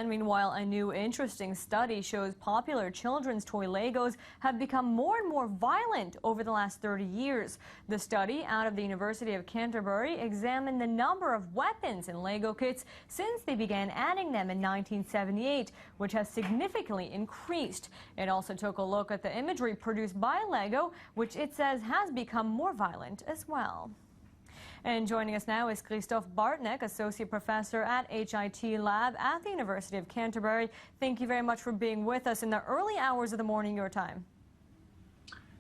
And meanwhile, a new interesting study shows popular children's toy Legos have become more and more violent over the last 30 years. The study out of the University of Canterbury examined the number of weapons in Lego kits since they began adding them in 1978, which has significantly increased. It also took a look at the imagery produced by Lego, which it says has become more violent as well. And joining us now is Christophe Bartnek, Associate Professor at HIT Lab at the University of Canterbury. Thank you very much for being with us in the early hours of the morning your time.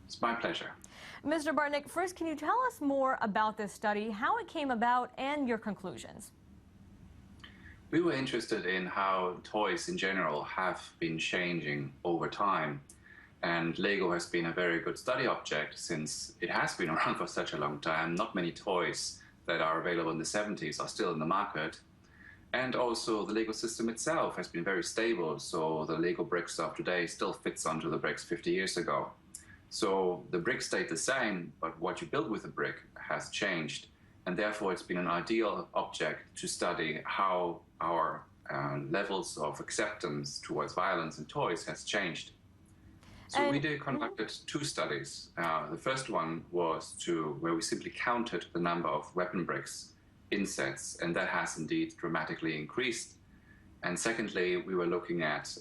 It's my pleasure. Mr. Bartnek, first, can you tell us more about this study, how it came about, and your conclusions? We were interested in how toys in general have been changing over time. And Lego has been a very good study object since it has been around for such a long time. Not many toys that are available in the 70s are still in the market. And also the Lego system itself has been very stable, so the Lego bricks of today still fits onto the bricks 50 years ago. So the brick stayed the same, but what you build with the brick has changed. And therefore it's been an ideal object to study how our levels of acceptance towards violence in toys has changed. So we conducted two studies. The first one was where we simply counted the number of weapon bricks in sets, and that has indeed dramatically increased. And secondly, we were looking at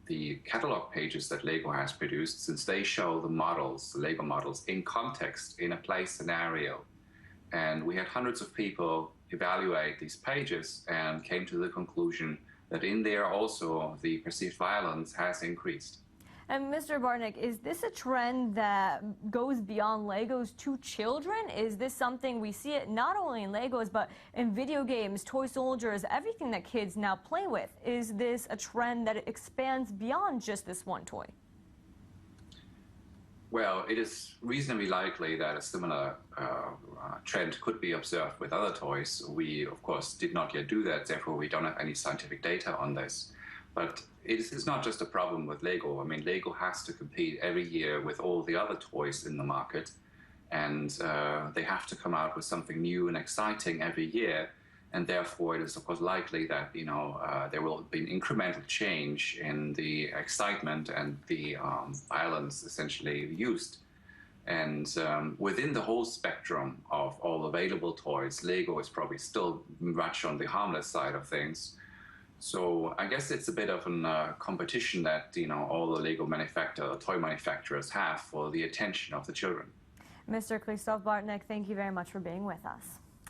the catalog pages that Lego has produced, since they show the models, the Lego models, in context, in a play scenario. And we had hundreds of people evaluate these pages and came to the conclusion that in there also the perceived violence has increased. And Mr. Bartnek, is this a trend that goes beyond Legos to children? Is this something we see it not only in Legos, but in video games, toy soldiers, everything that kids now play with? Is this a trend that expands beyond just this one toy? Well, it is reasonably likely that a similar trend could be observed with other toys. We, of course, did not yet do that, therefore we don't have any scientific data on this. But it's not just a problem with Lego. I mean, Lego has to compete every year with all the other toys in the market, and they have to come out with something new and exciting every year, and therefore it is, of course, likely that, there will be an incremental change in the excitement and the violence essentially used. And within the whole spectrum of all available toys, Lego is probably still much on the harmless side of things. So I guess it's a bit of a competition that all the Lego toy manufacturers have for the attention of the children. Mr. Christophe Bartnek, thank you very much for being with us.